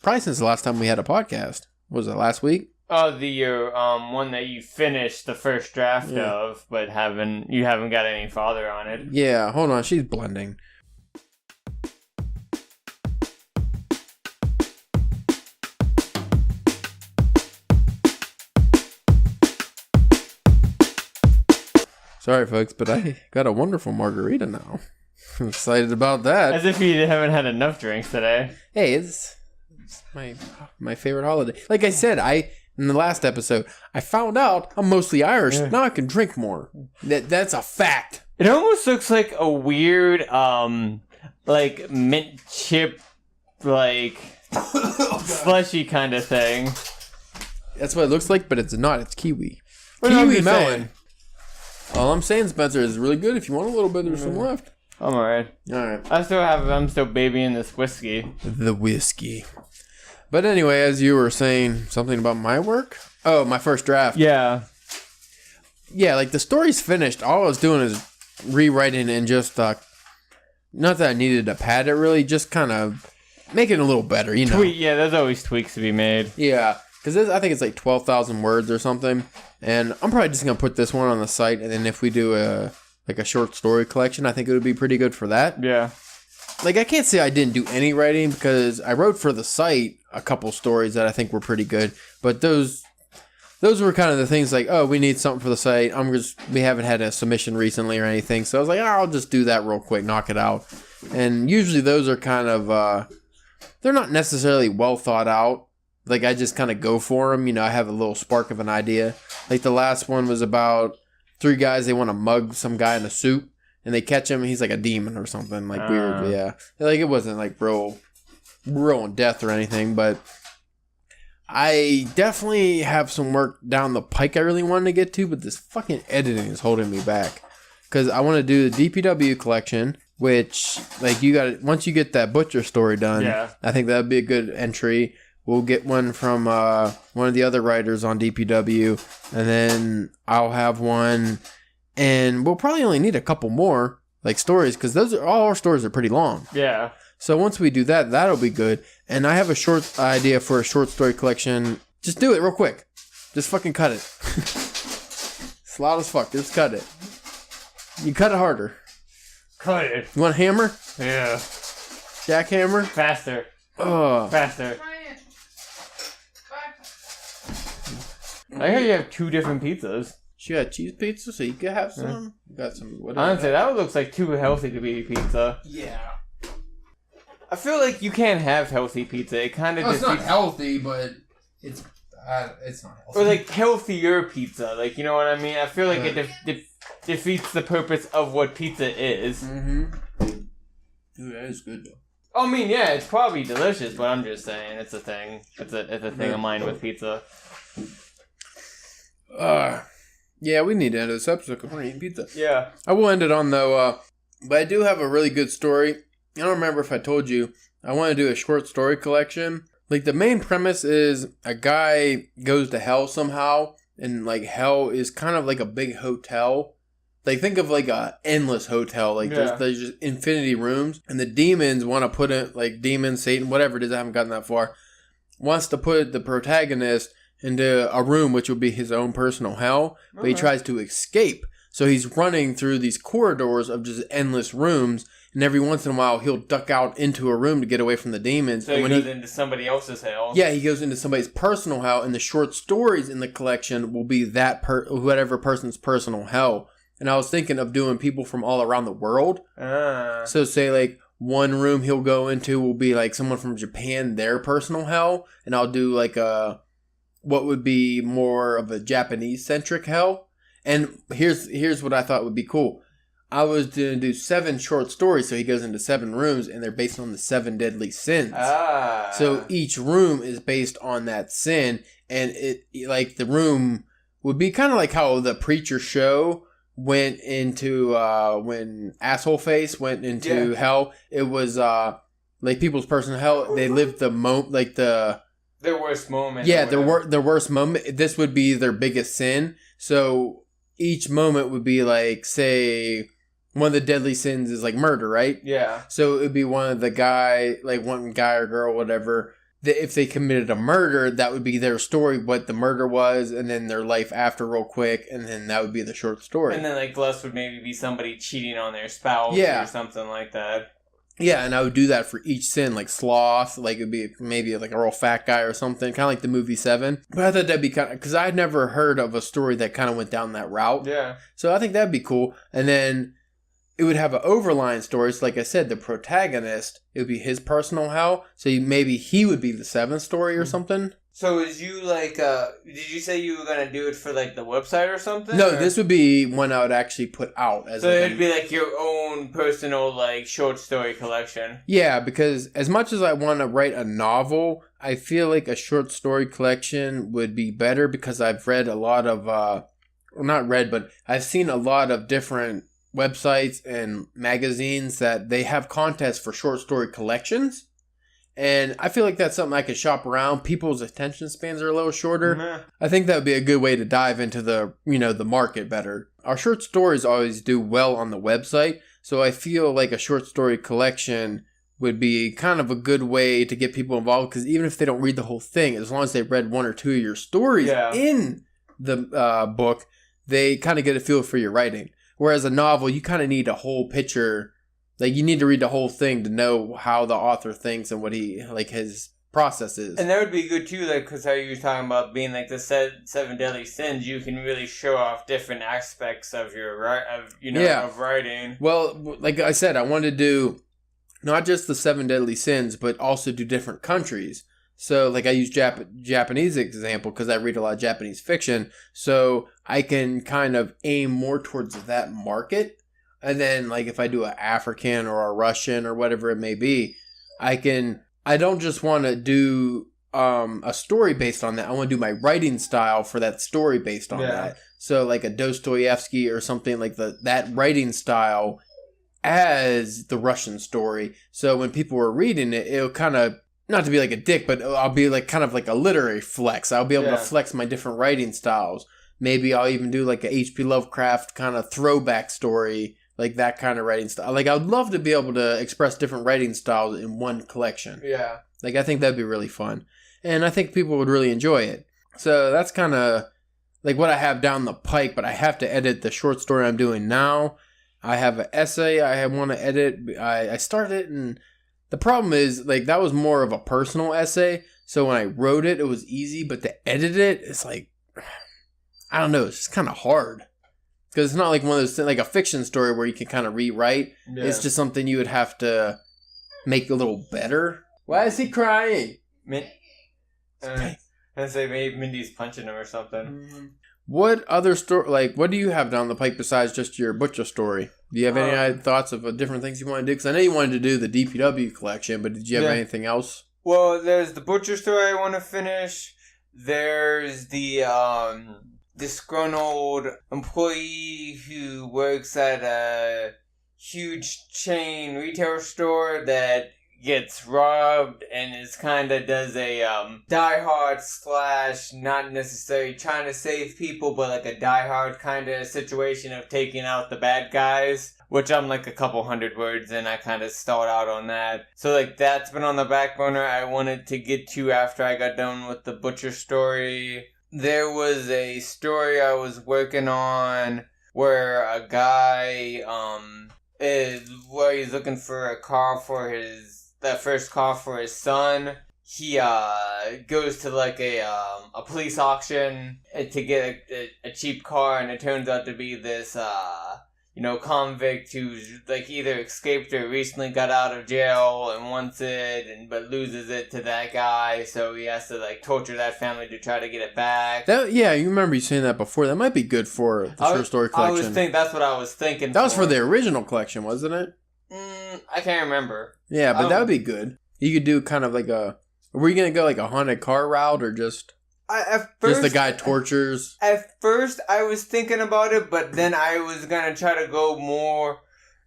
probably since the last time we had a podcast. Was it last week? Oh, the one that you finished the first draft of, but you haven't got any farther on it. Yeah, hold on, she's blending. Sorry, folks, but I got a wonderful margarita now. I'm excited about that. As if you haven't had enough drinks today. Hey, it's my favorite holiday. Like I said, in the last episode, I found out I'm mostly Irish. Now I can drink more. That's a fact. It almost looks like a weird, like mint chip, like slushy kind of thing. That's what it looks like, but it's not. It's kiwi. Kiwi melon. All I'm saying, Spencer, is really good. If you want a little bit, there's some left. I'm alright. Alright. I'm still babying this whiskey. The whiskey. But anyway, as you were saying something about my work? Oh, my first draft. Yeah. Yeah, like the story's finished. All I was doing is rewriting and just, not that I needed to pad it really, just kind of make it a little better, you know? Yeah, there's always tweaks to be made. Yeah. Because I think it's like 12,000 words or something. And I'm probably just going to put this one on the site. And then if we do a short story collection, I think it would be pretty good for that. Yeah. Like, I can't say I didn't do any writing because I wrote for the site a couple stories that I think were pretty good. But those were kind of the things like, oh, we need something for the site. We haven't had a submission recently or anything. So I was like, I'll just do that real quick, knock it out. And usually those are kind of... they're not necessarily well thought out. Like, I just kind of go for them. You know, I have a little spark of an idea. Like, the last one was about 3 guys, they want to mug some guy in a suit, and they catch him, and he's like a demon or something. Like, weird, yeah. Like, it wasn't, like, real in depth or anything, but I definitely have some work down the pike I really wanted to get to, but this fucking editing is holding me back. Because I want to do the DPW collection, which, like, you got once you get that Butcher story done, I think that would be a good entry. We'll get one from one of the other writers on DPW, and then I'll have one, and we'll probably only need a couple more, like, stories, because all our stories are pretty long. Yeah. So once we do that, that'll be good. And I have a short idea for a short story collection. Just do it real quick. Just fucking cut it. It's loud as fuck. Just cut it. You cut it harder. Cut it. You want a hammer? Yeah. Jackhammer? Faster. Oh. Faster. Try it. I hear you have 2 different pizzas. She got cheese pizza, so you could have some. You got some. Whatever. Honestly, that looks like too healthy to be pizza. Yeah. I feel like you can't have healthy pizza. It kind of It's not healthy, but it's not healthy. Or like healthier pizza. Like, you know what I mean? I feel like it defeats the purpose of what pizza is. Mm-hmm. Dude, that is good though. I mean, yeah, it's probably delicious, but I'm just saying it's a thing. It's a thing of mine with pizza. Yeah, we need to end this episode because we're eating pizza. Yeah. I will end it on though, but I do have a really good story. I don't remember if I told you. I want to do a short story collection. Like, the main premise is a guy goes to hell somehow, and like hell is kind of like a big hotel. Like, think of like a endless hotel. Like, there's just infinity rooms, and the demons want to put it, like demons, Satan, whatever it is. I haven't gotten that far. Wants to put the protagonist into a room which would be his own personal hell, but he tries to escape. So he's running through these corridors of just endless rooms, and every once in a while he'll duck out into a room to get away from the demons. So he goes into somebody else's hell. Yeah, he goes into somebody's personal hell, and the short stories in the collection will be that whatever person's personal hell. And I was thinking of doing people from all around the world. So say like one room he'll go into will be like someone from Japan, their personal hell, and I'll do like what would be more of a Japanese-centric hell. And here's what I thought would be cool. I was going to do 7 short stories, so he goes into 7 rooms, and they're based on the 7 deadly sins. So each room is based on that sin, and it like the room would be kind of like how the Preacher show went into when Asshole Face went into hell. It was like people's personal hell. They lived the their worst moment. Yeah, their worst moment. This would be their biggest sin. So each moment would be like, say, one of the deadly sins is like murder, right? Yeah. So it would be one guy or girl, whatever. That if they committed a murder, that would be their story, what the murder was, and then their life after real quick, and then that would be the short story. And then like lust would maybe be somebody cheating on their spouse or something like that. Yeah, and I would do that for each sin, like sloth, like it'd be maybe like a real fat guy or something, kind of like the movie Seven. But I thought that'd be kind of, because I'd never heard of a story that kind of went down that route. Yeah. So I think that'd be cool. And then it would have an overlying story. So like I said, the protagonist, it would be his personal hell. So maybe he would be the 7th story or something. So is you like, did you say you were going to do it for like the website or something? No, this would be one I would actually put out. So it'd be like your own personal like short story collection. Yeah, because as much as I want to write a novel, I feel like a short story collection would be better because I've read a lot of, well, not read, but I've seen a lot of different websites and magazines that they have contests for short story collections. And I feel like that's something I could shop around. People's attention spans are a little shorter. Mm-hmm. I think that would be a good way to dive into the market better. Our short stories always do well on the website. So I feel like a short story collection would be kind of a good way to get people involved. Because even if they don't read the whole thing, as long as they read 1 or 2 of your stories in the book, they kind of get a feel for your writing. Whereas a novel, you kind of need a whole picture. Like, you need to read the whole thing to know how the author thinks and what his process is. And that would be good, too, like, because how you were talking about being, like, the 7 deadly sins, you can really show off different aspects of your, of writing. Well, like I said, I wanted to do not just the 7 deadly sins, but also do different countries. So, like, I use Japanese example because I read a lot of Japanese fiction. So, I can kind of aim more towards that market. And then, like, if I do an African or a Russian or whatever it may be, I don't just want to do a story based on that. I want to do my writing style for that story based on that. So, like a Dostoevsky or something like that writing style as the Russian story. So, when people were reading it, it'll kind of, not to be like a dick, but I'll be like kind of like a literary flex. I'll be able to flex my different writing styles. Maybe I'll even do like a H.P. Lovecraft kind of throwback story, like that kind of writing style. Like, I would love to be able to express different writing styles in one collection. Yeah. Like, I think that'd be really fun. And I think people would really enjoy it. So that's kind of like what I have down the pike, but I have to edit the short story I'm doing now. I have an essay I want to edit. I started it, and the problem is, like, that was more of a personal essay. So when I wrote it, it was easy, but to edit it, it's like, I don't know, it's just kind of hard. Because it's not like one of those things, like a fiction story where you can kind of rewrite. Yeah. It's just something you would have to make a little better. Why is he crying? I say maybe Mindy's punching him or something. What other story, like, what do you have down the pike besides just your butcher story? Do you have any thoughts of different things you want to do? Because I know you wanted to do the DPW collection, but did you have anything else? Well, there's the butcher story I want to finish. There's the disgruntled employee who works at a huge chain retail store that gets robbed and is kind of does a diehard / not necessarily trying to save people, but like a diehard kind of situation of taking out the bad guys, which I'm like a couple hundred words and I kind of stalled out on that. So like that's been on the back burner. I wanted to get to after I got done with the butcher story. There was a story I was working on where a guy is where he's looking for a car for that first car for his son. He goes to like a police auction to get a cheap car, and it turns out to be this convict who's like either escaped or recently got out of jail and wants it, but loses it to that guy, so he has to like torture that family to try to get it back. Yeah, you remember you saying that before. That might be good for the short story collection. That's what I was thinking. That was for the original collection, wasn't it? I can't remember. Yeah, but that would be good. You could do kind of like were you going to go like a haunted car route or just... just the guy tortures? At first, I was thinking about it, but then I was going to try to go more...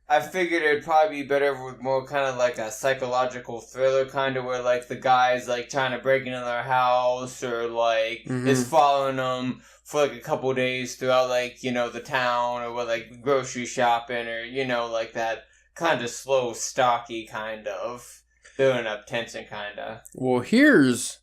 I figured it'd probably be better with more kind of like a psychological thriller kind of where like the guy's like trying to break into their house or like is following them for like a couple days throughout like, the town or with like grocery shopping or, like that kind of slow, stocky kind of building up tension kind of. Well, here's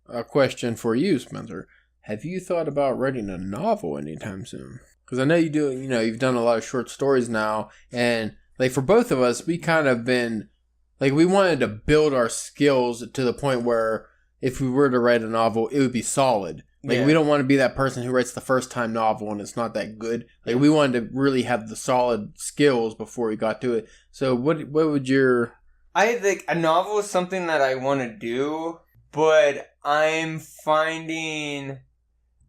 a question for you, Spencer. Have you thought about writing a novel anytime soon? Because I know you do, you've done a lot of short stories now, and like for both of us, we kind of been, like we wanted to build our skills to the point where if we were to write a novel, it would be solid. Like we don't want to be that person who writes the first time novel and it's not that good. Like we wanted to really have the solid skills before we got to it. So what would your... I think a novel is something that I want to do, but I'm finding,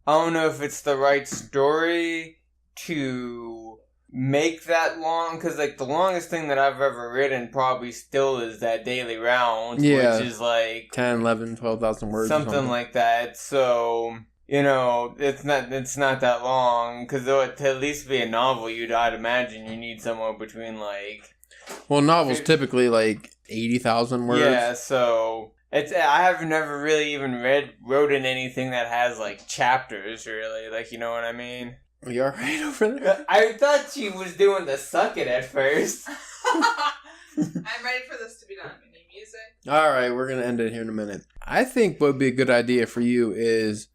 I don't know if it's the right story to make that long, because like the longest thing that I've ever written probably still is that Daily Rounds, which is like 10, 11, 12,000 words, something like that. So it's not that long, because to at least be a novel, I'd imagine you need somewhere between like, well, novels typically like 80,000 words. Yeah, so I have never really even wrote in anything that has like chapters, really, like, you know what I mean? Are you alright over there? I thought she was doing the suck it at first. I'm ready for this to be done. We need music. Alright, we're going to end it here in a minute. I think what would be a good idea for you is,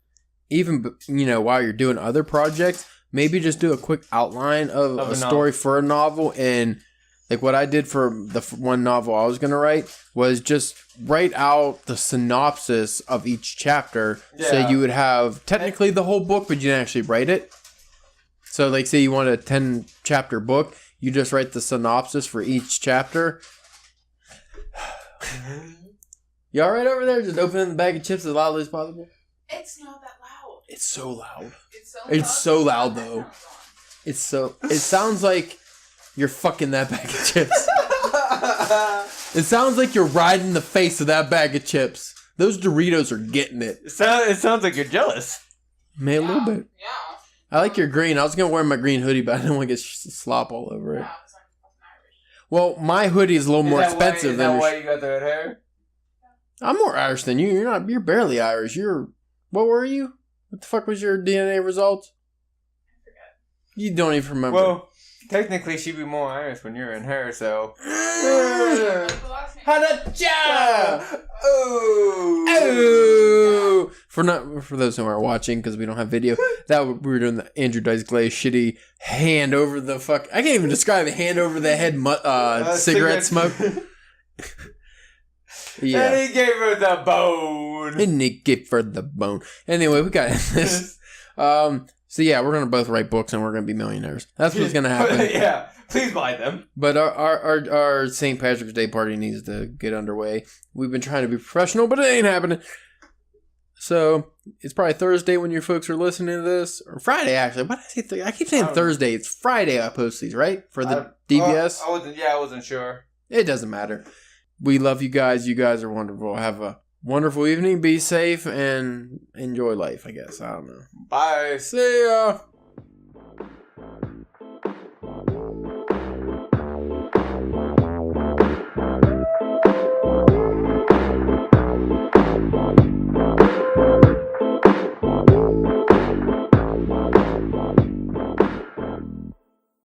even, while you're doing other projects, maybe just do a quick outline of a story for a novel. And like what I did for the one novel I was going to write was just write out the synopsis of each chapter. Yeah. So you would have technically the whole book, but you didn't actually write it. So, like, say you want a 10-chapter book, you just write the synopsis for each chapter. You alright over there? Just opening the bag of chips as loudly as possible? It's not that loud. It's so loud. It's so loud Though. It sounds like you're fucking that bag of chips. It sounds like you're riding the face of that bag of chips. Those Doritos are getting it. It sounds like you're jealous. Man, a little bit. Yeah. I like your green. I was going to wear my green hoodie, but I didn't want to get slop all over it. Yeah, it's like fucking Irish. Well, my hoodie is a little more expensive Is than that yours. why you got the red hair? I'm more Irish than you. You're barely Irish. What were you? What the fuck was your DNA results? I forget. You don't even remember. Well, technically she'd be more Irish when you're in her, so. What's the last name? Hanacha! Oh! Oh! For those who aren't watching, because we don't have video, we were doing the Andrew Dice Clay shitty hand over the fuck. I can't even describe it. Hand over the head cigarette smoke. Yeah. And he gave her the bone. And he gave her the bone. Anyway, we got this. So yeah, we're gonna both write books and we're gonna be millionaires. That's what's gonna happen. Yeah, please buy them. But our St. Patrick's Day party needs to get underway. We've been trying to be professional, but it ain't happening. So it's probably Thursday when you folks are listening to this, or Friday actually. What did I say? I keep saying Thursday. It's Friday. I post these right for the DBS. I wasn't sure. It doesn't matter. We love you guys. You guys are wonderful. Have a wonderful evening. Be safe and enjoy life. I guess I don't know. Bye. See ya.